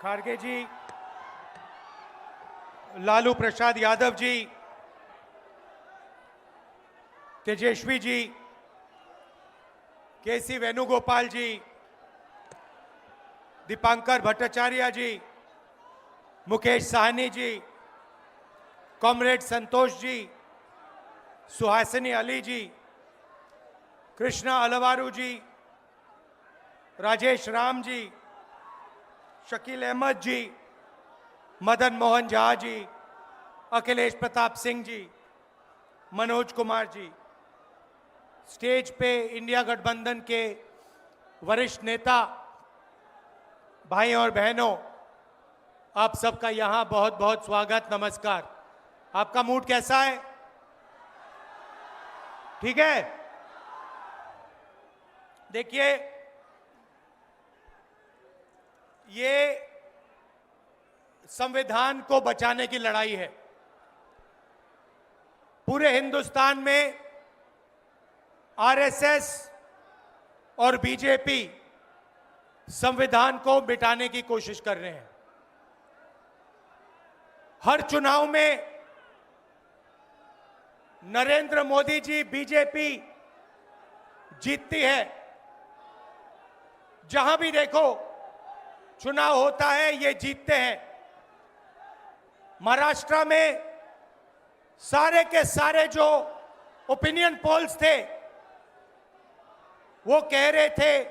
खारगे जी, लालू प्रसाद यादव जी, तेजस्वी जी, केसी वेणुगोपाल जी, दीपांकर भट्टाचार्य जी, Mukesh Sahni ji, comrade Santosh ji, Suhasini Ali जी, कृष्णा अलवारू जी, राजेश राम जी, शकील अहमद जी, Madan Mohan Jha ji, Akhilesh Pratap Singh ji, Manoj Kumar ji, stage पे India गठबंधन के वरिष्ठ नेता भाई और बहनों, आप सबका यहां बहुत बहुत स्वागत, नमस्कार। आपका मूड कैसा है? ठीक है। देखिए, ये संविधान को बचाने की लड़ाई है। पूरे हिंदुस्तान में आरएसएस और बीजेपी संविधान को मिटाने की कोशिश कर रहे हैं। हर चुनाव में नरेंद्र मोदी जी, बीजेपी जीतती है। जहां भी देखो चुनाव होता है, ये जीतते हैं। महाराष्ट्र में सारे के सारे जो ओपिनियन पोल्स थे, वो कह रहे थे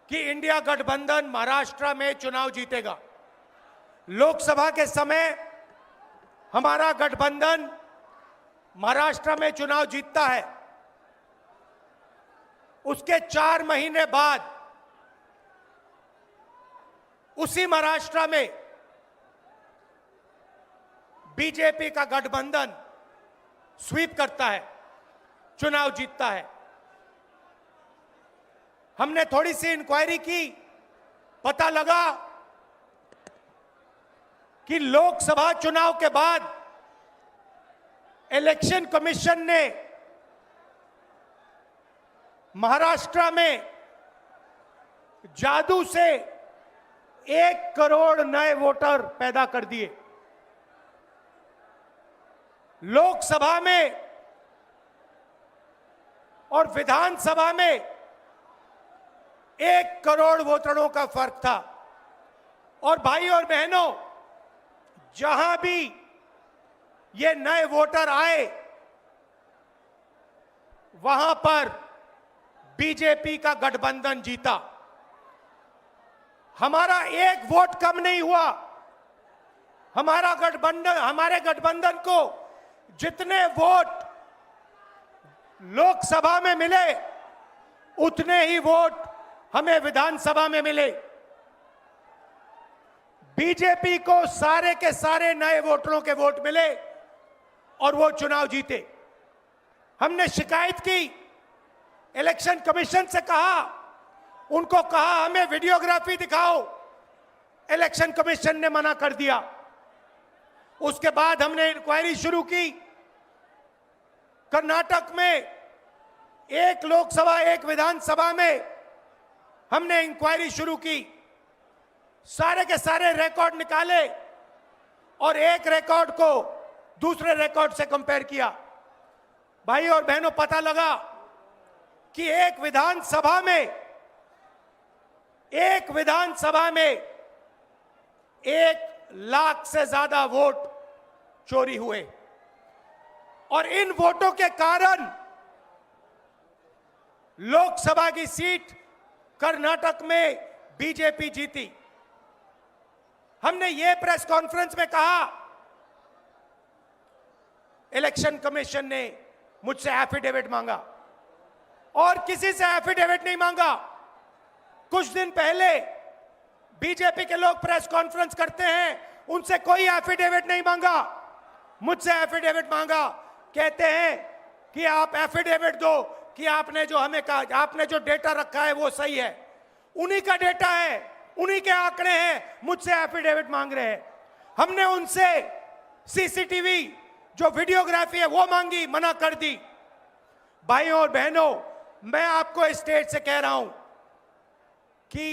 कि इंडिया गठबंधन महाराष्ट्र में चुनाव जीतेगा। लोकसभा के समय हमारा गठबंधन महाराष्ट्र में चुनाव जीतता है। उसके 4 महीने बाद उसी महाराष्ट्र में बीजेपी का गठबंधन स्वीप करता है, चुनाव जीतता है। हमने थोड़ी सी इंक्वायरी की, पता लगा कि लोकसभा चुनाव के बाद इलेक्शन कमीशन ने महाराष्ट्र में जादू से 1 करोड़ नए वोटर पैदा कर दिए। लोकसभा में और विधानसभा में 1 करोड़ वोटरों का फर्क था। और भाई और बहनों, जहां भी ये नए वोटर आए, वहां पर बीजेपी का गठबंधन जीता। हमारा 1 वोट कम नहीं हुआ। हमारे गठबंधन को जितने वोट लोकसभा में मिले, उतने ही वोट हमें विधानसभा में मिले। बीजेपी को सारे के सारे नए वोटरों के वोट मिले और वो चुनाव जीते। हमने शिकायत की, इलेक्शन कमीशन से कहा, उनको कहा हमें वीडियोग्राफी दिखाओ। इलेक्शन कमीशन ने मना कर दिया। उसके बाद हमने इंक्वायरी शुरू की। कर्नाटक में 1 लोकसभा 1 विधानसभा में हमने इंक्वायरी शुरू की। सारे के सारे रिकॉर्ड निकाले और एक रिकॉर्ड को दूसरे रिकॉर्ड से कंपेयर किया। भाई और बहनों, पता लगा कि एक विधानसभा में 1 लाख से ज्यादा वोट चोरी हुए। और इन वोटों के कारण लोकसभा की सीट कर्नाटक में बीजेपी जीती। हमने ये प्रेस कॉन्फ्रेंस में कहा, इलेक्शन कमीशन ने मुझसे एफिडेविट मांगा और किसी से एफिडेविट नहीं मांगा। कुछ दिन पहले बीजेपी के लोग प्रेस कॉन्फ्रेंस करते हैं, उनसे कोई एफिडेविट नहीं मांगा, मुझसे एफिडेविट मांगा। कहते हैं कि आप एफिडेविट दो कि आपने जो हमें कहा, आपने जो डेटा रखा है वो सही है। उन्हीं का डेटा है, उन्हीं के आंकड़े हैं, मुझसे एफिडेविट मांग रहे हैं। हमने उनसे सीसीटीवी जो वीडियोग्राफी है वो मांगी, मना कर दी। भाइयों और बहनों, मैं आपको इस स्टेज से कह रहा हूं कि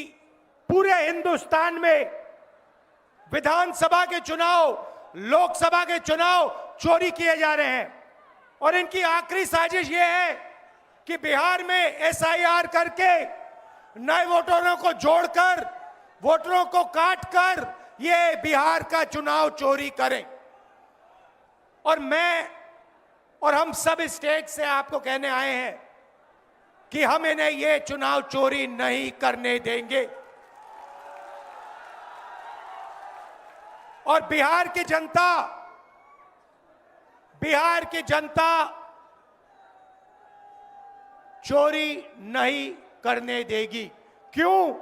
पूरे हिंदुस्तान में विधानसभा के चुनाव, लोकसभा के चुनाव चोरी किए जा रहे हैं। और इनकी आखिरी साजिश यह है कि बिहार में एसआईआर करके नए वोटरों को जोड़कर, वोटरों को काटकर ये बिहार का चुनाव चोरी करें। और मैं और हम सब स्टेट से आपको कहने आए हैं कि हम इन्हें ये चुनाव चोरी नहीं करने देंगे। और बिहार की जनता चोरी नहीं करने देगी। क्यों?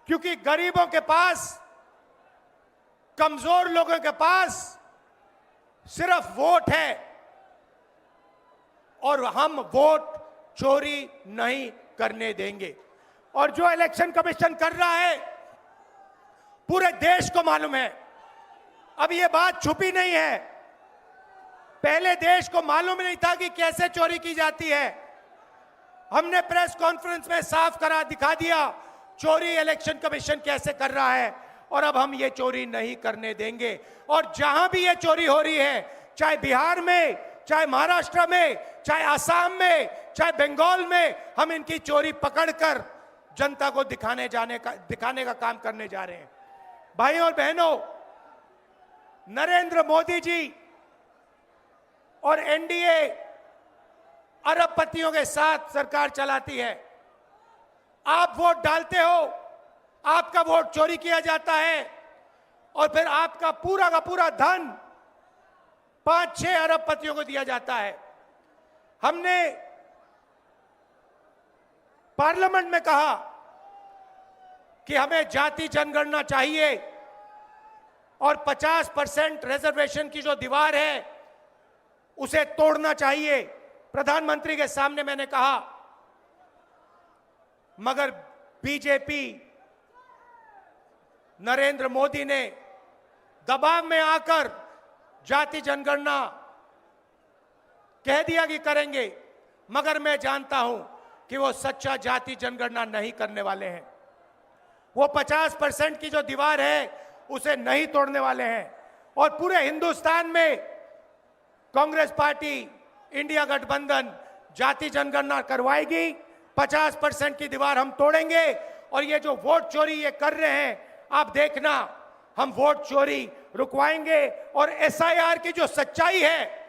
क्योंकि गरीबों के पास, कमजोर लोगों के पास सिर्फ वोट है और हम वोट चोरी नहीं करने देंगे। और जो इलेक्शन कमीशन कर रहा है पूरे देश को मालूम है। अब ये बात छुपी नहीं है। पहले देश को मालूम नहीं था कि कैसे चोरी की जाती है। हमने प्रेस कॉन्फ्रेंस में साफ करा दिखा दिया चोरी इलेक्शन कमीशन कैसे कर रहा है। और अब हम ये चोरी नहीं करने देंगे। और जहां भी ये चोरी हो रही है, चाहे बिहार में, चाहे महाराष्ट्र में, चाहे असम में, चाहे बंगाल में, हम इनकी चोरी पकड़कर जनता को दिखाने का काम करने जा रहे हैं। भाइयों और बहनों, नरेंद्र मोदी जी और एनडीए अरबपतियों के साथ सरकार चलाती है। आप वोट डालते हो, आपका वोट चोरी किया जाता है और फिर आपका पूरा का पूरा धन 5-6 अरबपतियों को दिया जाता है। हमने पार्लियामेंट में कहा कि हमें जाति जनगणना चाहिए और 50% रिजर्वेशन की जो दीवार है उसे तोड़ना चाहिए। प्रधानमंत्री के सामने मैंने कहा, मगर बीजेपी, नरेंद्र मोदी ने दबाव में आकर जाति जनगणना कह दिया कि करेंगे। मगर मैं जानता हूं कि वो सच्चा जाति जनगणना नहीं करने वाले हैं। वो 50% की जो दीवार है उसे नहीं तोड़ने वाले हैं। और पूरे हिंदुस्तान में कांग्रेस पार्टी, इंडिया गठबंधन जाति जनगणना करवाएगी। 50% की दीवार हम तोड़ेंगे। और ये जो वोट चोरी ये कर रहे हैं, आप देखना, हम वोट चोरी रुकवाएंगे। और एसआईआर की जो सच्चाई है,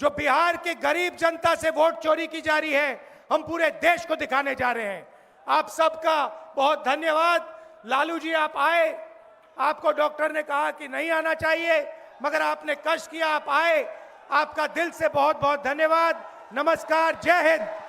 जो बिहार के गरीब जनता से वोट चोरी की जा रही है, हम पूरे देश को दिखाने जा रहे हैं। आप सबका बहुत धन्यवाद। लालू जी, आप आए। आपको डॉक्टर ने कहा कि नहीं आना चाहिए, मगर आपने कष्ट किया, आप आए। आपका दिल से बहुत बहुत धन्यवाद। नमस्कार, जय हिंद।